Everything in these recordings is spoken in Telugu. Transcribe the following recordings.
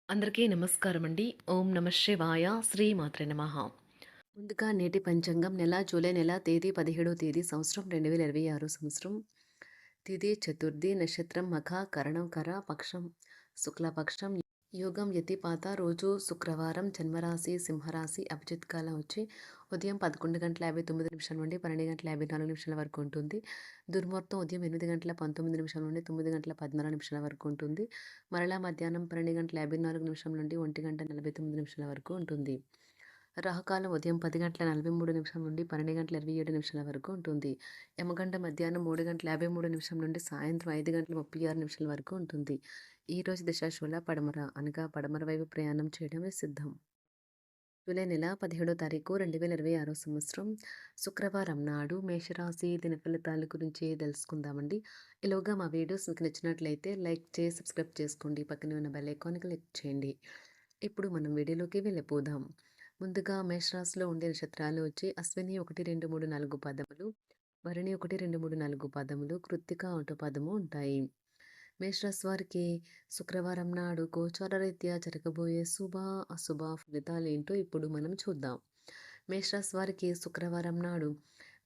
అందరికీ నమస్కారం అండి. ఓం నమ శివాయ. శ్రీమాత్రే నమః. ముందుగా నేటి పంచాంగం జూలై నెల తేదీ 17వ తేదీ సంవత్సరం 2026 సంవత్సరం. తిథి చతుర్థి, నక్షత్రం మఖ, కరణం కర, పక్షం శుక్లపక్షం, యోగం యతిపాత, రోజు శుక్రవారం, జన్మరాశి సింహరాశి, అభిజిత్ కాలం వచ్చి ఉదయం 11:59 నుండి 12:54 వరకు ఉంటుంది. దుర్ముహూర్తం ఉదయం 8:19 నుండి 9:14 వరకు ఉంటుంది. మరలా మధ్యాహ్నం 12:54 నుండి 1:49 వరకు ఉంటుంది. రాహుకాలం ఉదయం 10:43 నుండి 12:27 వరకు ఉంటుంది. యమగంట మధ్యాహ్నం 3:53 నుండి సాయంత్రం 5:36 వరకు ఉంటుంది. ఈరోజు దిశాశూల పడమర అనగా పడమర వైపు ప్రయాణం చేయడమే సిద్ధం. జూలై నెల 17వ తారీఖు 2026 సంవత్సరం శుక్రవారం నాడు మేషరాశి దిన ఫలితాల గురించి తెలుసుకుందామండి. ఈలోగా మా వీడియోస్ మీకు నచ్చినట్లయితే లైక్ చేసి సబ్స్క్రైబ్ చేసుకోండి. పక్కనే ఉన్న బెల్ ఐకాన్ క్లిక్ చేయండి. ఇప్పుడు మనం వీడియోలోకి వెళ్ళిపోదాం. ముందుగా మేషరాశిలో ఉండే నక్షత్రాలు వచ్చి అశ్విని 1, 2, 3, 4 పదములు, భరణి 1, 2, 3, 4 పదములు, కృత్తిక 1 పదము ఉంటాయి. మేషరాశి వారికి శుక్రవారం నాడు గోచార రీత్యా జరగబోయే శుభ అశుభ ఫలితాలు ఏంటో ఇప్పుడు మనం చూద్దాం. మేషరాశి వారికి శుక్రవారం నాడు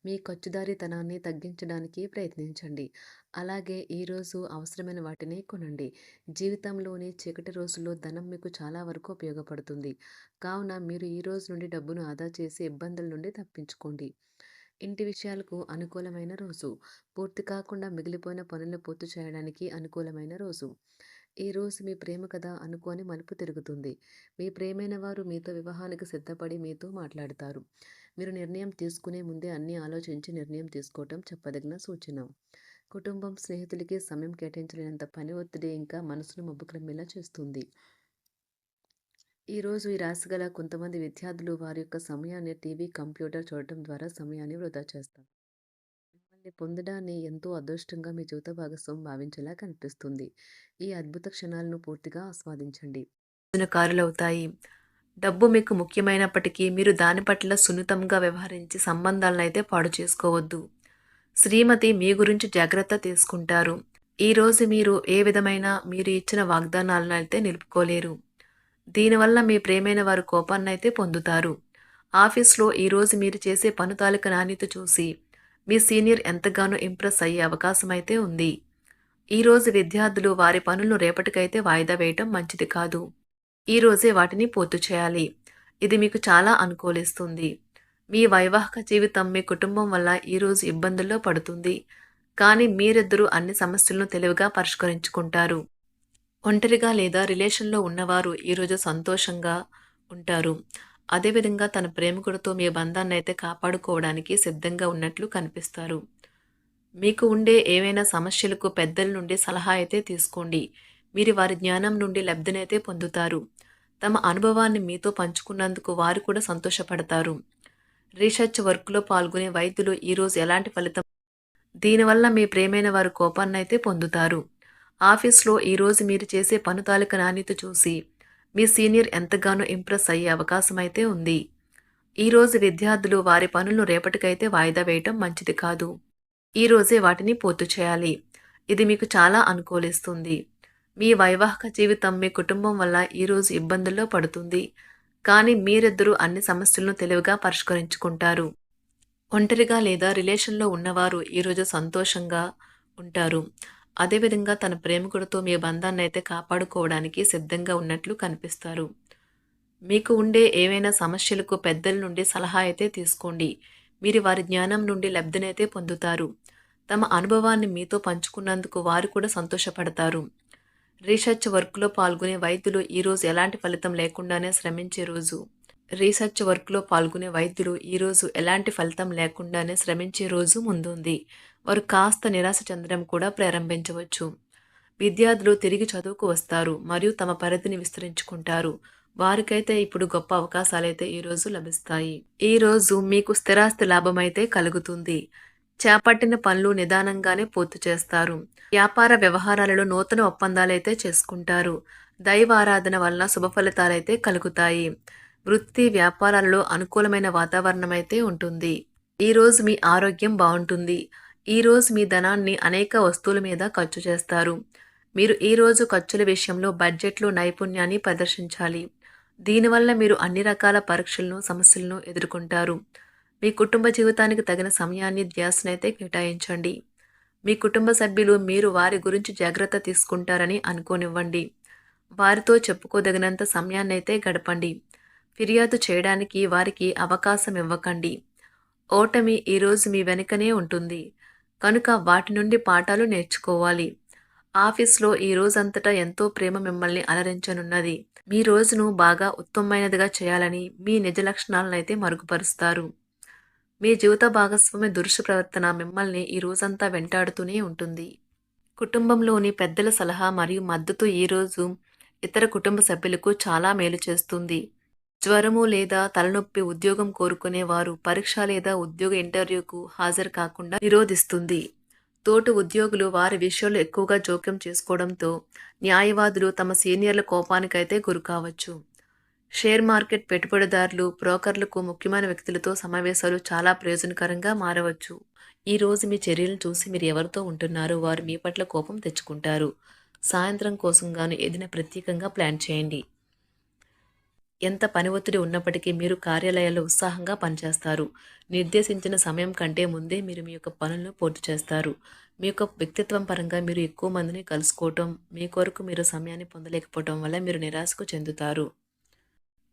మీ ఖర్చుదారీతనాన్ని తగ్గించడానికి ప్రయత్నించండి. అలాగే ఈరోజు అవసరమైన వాటిని కొనండి. జీవితంలోని చీకటి రోజుల్లో ధనం మీకు చాలా వరకు ఉపయోగపడుతుంది. కావున మీరు ఈ రోజు నుండి డబ్బును ఆదా చేసి ఇబ్బందుల నుండి తప్పించుకోండి. ఇంటి విషయాలకు అనుకూలమైన రోజు. పూర్తి కాకుండా మిగిలిపోయిన పనులను పూర్తి చేయడానికి అనుకూలమైన రోజు. ఈ రోజు మీ ప్రేమ కథ అనుకోని మలుపు తిరుగుతుంది. మీ ప్రేమైన వారు మీతో వివాహానికి సిద్ధపడి మీతో మాట్లాడతారు. మీరు నిర్ణయం తీసుకునే ముందే అన్నీ ఆలోచించి నిర్ణయం తీసుకోవటం చెప్పదగిన సూచన. కుటుంబం, స్నేహితులకి సమయం కేటాయించలేనంత పని ఒత్తిడి ఇంకా మనసును మబ్బుక్రమేలా చేస్తుంది. ఈరోజు ఈ రాశి గల కొంతమంది విద్యార్థులు వారి యొక్క సమయాన్ని టీవీ, కంప్యూటర్ చూడటం ద్వారా సమయాన్ని వృధా చేస్తారు. మిమ్మల్ని పొందడాన్ని ఎంతో అదృష్టంగా మీ జీవిత భాగస్వామి భావించేలా కనిపిస్తుంది. ఈ అద్భుత క్షణాలను పూర్తిగా ఆస్వాదించండి. కారులవుతాయి. డబ్బు మీకు ముఖ్యమైనప్పటికీ మీరు దాని పట్ల సున్నితంగా వ్యవహరించి సంబంధాలను అయితే పాడు చేసుకోవద్దు. శ్రీమతి మీ గురించి జాగ్రత్త తీసుకుంటారు. ఈరోజు మీరు ఏ విధమైన మీరు ఇచ్చిన వాగ్దానాలను అయితే నిలుపుకోలేరు. దీనివల్ల మీ ప్రేమైన వారు కోపాన్నైతే పొందుతారు. ఆఫీస్లో ఈరోజు మీరు చేసే పను తాలూకు నాణ్యత చూసి మీ సీనియర్ ఎంతగానో ఇంప్రెస్ అయ్యే అవకాశం అయితే ఉంది. ఈరోజు విద్యార్థులు వారి పనులను రేపటికైతే వాయిదా వేయటం మంచిది కాదు. ఈరోజే వాటిని పూర్తి చేయాలి. ఇది మీకు చాలా అనుకూలిస్తుంది. మీ వైవాహిక జీవితం మీ కుటుంబం వల్ల ఈరోజు ఇబ్బందుల్లో పడుతుంది. కానీ మీరిద్దరూ అన్ని సమస్యలను తెలివిగా పరిష్కరించుకుంటారు. ఒంటరిగా లేదా రిలేషన్లో ఉన్నవారు ఈరోజు సంతోషంగా ఉంటారు. అదేవిధంగా తన ప్రేమికుడితో మీ బంధాన్ని అయితే కాపాడుకోవడానికి సిద్ధంగా ఉన్నట్లు కనిపిస్తారు. మీకు ఉండే ఏవైనా సమస్యలకు పెద్దల నుండి సలహా అయితే తీసుకోండి. మీరు వారి జ్ఞానం నుండి లబ్ధినైతే పొందుతారు. తమ అనుభవాన్ని మీతో పంచుకున్నందుకు వారు కూడా సంతోషపడతారు. రీసెర్చ్ వర్క్లో పాల్గొనే వైద్యులు ఈరోజు ఎలాంటి ఫలితం దీనివల్ల మీ ప్రేమైన వారు కోపాన్నైతే పొందుతారు. ఆఫీస్లో ఈరోజు మీరు చేసే పను తాలూకు నాణ్యత చూసి మీ సీనియర్ ఎంతగానో ఇంప్రెస్ అయ్యే అవకాశం అయితే ఉంది. ఈరోజు విద్యార్థులు వారి పనులను రేపటికైతే వాయిదా వేయటం మంచిది కాదు. ఈరోజే వాటిని పూర్తి చేయాలి. ఇది మీకు చాలా అనుకూలిస్తుంది. మీ వైవాహిక జీవితం మీ కుటుంబం వల్ల ఈరోజు ఇబ్బందుల్లో పడుతుంది. కానీ మీరిద్దరూ అన్ని సమస్యలను తెలివిగా పరిష్కరించుకుంటారు. ఒంటరిగా లేదా రిలేషన్లో ఉన్నవారు ఈరోజు సంతోషంగా ఉంటారు. అదేవిధంగా తన ప్రేమికుడితో మీ బంధాన్ని అయితే కాపాడుకోవడానికి సిద్ధంగా ఉన్నట్లు కనిపిస్తారు. మీకు ఉండే ఏవైనా సమస్యలకు పెద్దల నుండి సలహా అయితే తీసుకోండి. మీరు వారి జ్ఞానం నుండి లబ్ధినైతే పొందుతారు. తమ అనుభవాన్ని మీతో పంచుకున్నందుకు వారు కూడా సంతోషపడతారు. రీసెర్చ్ వర్క్లో పాల్గొనే వైద్యులు ఈరోజు ఎలాంటి ఫలితం లేకుండానే శ్రమించే రోజు. రీసెర్చ్ వర్క్లో పాల్గొనే వైద్యులు ఈరోజు ఎలాంటి ఫలితం లేకుండానే శ్రమించే రోజు ముందుంది. వారు కాస్త నిరాశ చెందడం కూడా ప్రారంభించవచ్చు. విద్యార్థులు తిరిగి చదువుకు వస్తారు మరియు తమ పరిధిని విస్తరించుకుంటారు. వారికైతే ఇప్పుడు గొప్ప అవకాశాలైతే ఈరోజు లభిస్తాయి. ఈరోజు మీకు స్థిరాస్తి లాభమైతే కలుగుతుంది. చేపట్టిన పనులు నిదానంగానే పూర్తి చేస్తారు. వ్యాపార వ్యవహారాలలో నూతన ఒప్పందాలైతే చేసుకుంటారు. దైవ ఆరాధన వల్ల శుభ ఫలితాలైతే కలుగుతాయి. వృత్తి వ్యాపారాలలో అనుకూలమైన వాతావరణం అయితే ఉంటుంది. ఈరోజు మీ ఆరోగ్యం బాగుంటుంది. ఈరోజు మీ ధనాన్ని అనేక వస్తువుల మీద ఖర్చు చేస్తారు. మీరు ఈరోజు ఖర్చుల విషయంలో బడ్జెట్లో నైపుణ్యాన్ని ప్రదర్శించాలి. దీనివల్ల మీరు అన్ని రకాల పరీక్షలను, సమస్యలను ఎదుర్కొంటారు. మీ కుటుంబ జీవితానికి తగిన సమయాన్ని, ధ్యాసనైతే కేటాయించండి. మీ కుటుంబ సభ్యులు మీరు వారి గురించి జాగ్రత్త తీసుకుంటారని అనుకోనివ్వండి. వారితో చెప్పుకోదగినంత సమయాన్నైతే గడపండి. ఫిర్యాదు చేయడానికి వారికి అవకాశం ఇవ్వకండి. ఓటమి ఈరోజు మీ వెనుకనే ఉంటుంది. కనుక వాటి నుండి పాఠాలు నేర్చుకోవాలి. ఆఫీస్‌లో ఈ రోజంతటా ఎంతో ప్రేమ మిమ్మల్ని అలరించనున్నది. మీ రోజును బాగా ఉత్తమమైనదిగా చేయాలని మీ నిజ లక్షణాలనైతే మరుగుపరుస్తారు. మీ జీవిత భాగస్వామి దురుసు ప్రవర్తన మిమ్మల్ని ఈ రోజంతా వెంటాడుతూనే ఉంటుంది. కుటుంబంలోని పెద్దల సలహా మరియు మద్దతు ఈరోజు ఇతర కుటుంబ సభ్యులకు చాలా మేలు చేస్తుంది. జ్వరము లేదా తలనొప్పి ఉద్యోగం కోరుకునేవారు పరీక్ష లేదా ఉద్యోగ ఇంటర్వ్యూకు హాజరు కాకుండా నిరోధిస్తుంది. తోటి ఉద్యోగులు వారి విషయాల్లో ఎక్కువగా జోక్యం చేసుకోవడంతో న్యాయవాదులు తమ సీనియర్ల కోపానికైతే గురికావచ్చు. షేర్ మార్కెట్ పెట్టుబడిదారులు, బ్రోకర్లకు ముఖ్యమైన వ్యక్తులతో సమావేశాలు చాలా ప్రయోజనకరంగా మారవచ్చు. ఈ రోజు మీ చర్యలను చూసి మీరు ఎవరితో ఉంటున్నారో వారు మీ పట్ల కోపం తెచ్చుకుంటారు. సాయంత్రం కోసం గాను ఏదైనా ప్రత్యేకంగా ప్లాన్ చేయండి. ఎంత పని ఒత్తిడి ఉన్నప్పటికీ మీరు కార్యాలయాల్లో ఉత్సాహంగా పనిచేస్తారు. నిర్దేశించిన సమయం కంటే ముందే మీరు మీ యొక్క పనులను పూర్తి చేస్తారు. మీ యొక్క వ్యక్తిత్వం పరంగా మీరు ఎక్కువ మందిని కలుసుకోవటం, మీ కొరకు మీరు సమయాన్ని పొందలేకపోవటం వల్ల మీరు నిరాశకు చెందుతారు.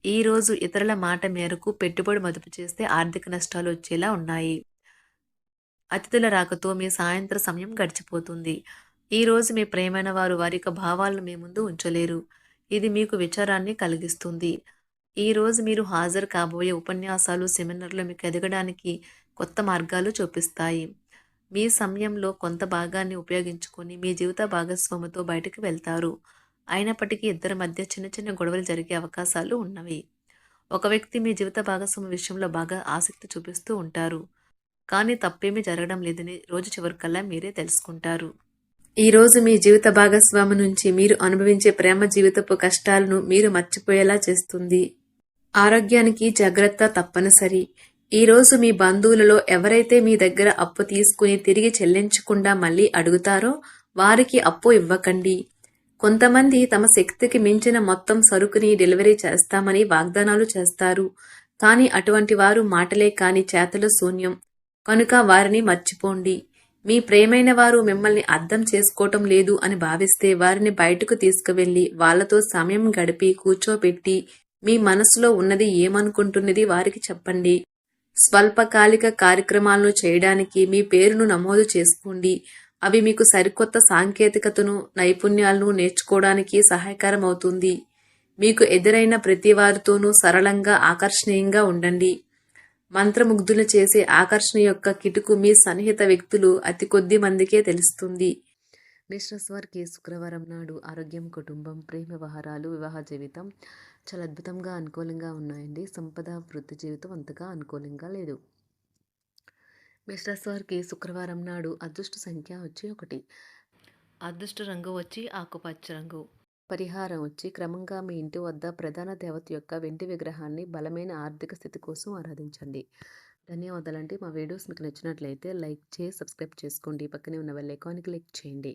ఈరోజు ఇతరుల మాట మేరకు పెట్టుబడి మదుపు చేస్తే ఆర్థిక నష్టాలు వచ్చేలా ఉన్నాయి. అతిథుల రాకతో మీ సాయంత్ర సమయం గడిచిపోతుంది. ఈరోజు మీ ప్రియమైన వారు వారి యొక్క భావాలను మీ ముందు ఉంచలేరు. ఇది మీకు విచారాన్ని కలిగిస్తుంది. ఈరోజు మీరు హాజరు కాబోయే ఉపన్యాసాలు, సెమినార్లు మీకు ఎదగడానికి కొత్త మార్గాలు చూపిస్తాయి. మీ సమయంలో కొంత భాగాన్ని ఉపయోగించుకొని మీ జీవిత భాగస్వామితో బయటకు వెళ్తారు. అయినప్పటికీ ఇద్దరి మధ్య చిన్న చిన్న గొడవలు జరిగే అవకాశాలు ఉన్నవి. ఒక వ్యక్తి మీ జీవిత భాగస్వామి విషయంలో బాగా ఆసక్తి చూపిస్తూ ఉంటారు. కానీ తప్పేమీ జరగడం లేదని రోజు చివరికల్లా మీరే తెలుసుకుంటారు. ఈరోజు మీ జీవిత భాగస్వామి నుంచి మీరు అనుభవించే ప్రేమ జీవితపు కష్టాలను మీరు మర్చిపోయేలా చేస్తుంది. ఆరోగ్యానికి జాగ్రత్త తప్పనిసరి. ఈరోజు మీ బంధువులలో ఎవరైతే మీ దగ్గర అప్పు తీసుకుని తిరిగి చెల్లించకుండా మళ్ళీ అడుగుతారో వారికి అప్పు ఇవ్వకండి. కొంతమంది తమ శక్తికి మించిన మొత్తం సరుకుని డెలివరీ చేస్తామని వాగ్దానాలు చేస్తారు. కానీ అటువంటి వారు మాటలే కాని చేతలు శూన్యం. కనుక వారిని మర్చిపోండి. మీ ప్రియమైన వారు మిమ్మల్ని అర్థం చేసుకోవటం లేదు అని భావిస్తే వారిని బయటకు తీసుకువెళ్ళి వాళ్లతో సమయం గడిపి కూర్చోబెట్టి మీ మనసులో ఉన్నది ఏమనుకుంటున్నది వారికి చెప్పండి. స్వల్పకాలిక కార్యక్రమాలను చేయడానికి మీ పేరును నమోదు చేసుకోండి. అవి మీకు సరికొత్త సాంకేతికతను, నైపుణ్యాలను నేర్చుకోవడానికి సహాయకరం అవుతుంది. మీకు ఎదురైన ప్రతి వారితోనూ సరళంగా, ఆకర్షణీయంగా ఉండండి. మంత్రముగ్ధులు చేసే ఆకర్షణ యొక్క కిటుకు మీ సన్నిహిత వ్యక్తులు అతి కొద్ది మందికే తెలుస్తుంది. మేషరాశివారికి శుక్రవారం నాడు ఆరోగ్యం, కుటుంబం, ప్రేమ వ్యవహారాలు, వివాహ జీవితం చాలా అద్భుతంగా అనుకూలంగా ఉన్నాయండి. సంపద, వృత్తి జీవితం అంతగా అనుకూలంగా లేదు. మేషరాశివారికి శుక్రవారం నాడు అదృష్ట సంఖ్య వచ్చి 1, అదృష్ట రంగు వచ్చి ఆకుపచ్చ రంగు. పరిహారం వచ్చి క్రమంగా మీ ఇంటి వద్ద ప్రధాన దేవత యొక్క వెండి విగ్రహాన్ని బలమైన ఆర్థిక స్థితి కోసం ఆరాధించండి. ధన్యవాదాలండి. మా వీడియోస్ మీకు నచ్చినట్లయితే లైక్ చేసి సబ్స్క్రైబ్ చేసుకోండి. పక్కనే ఉన్న బెల్ ఐకాన్ని క్లిక్ చేయండి.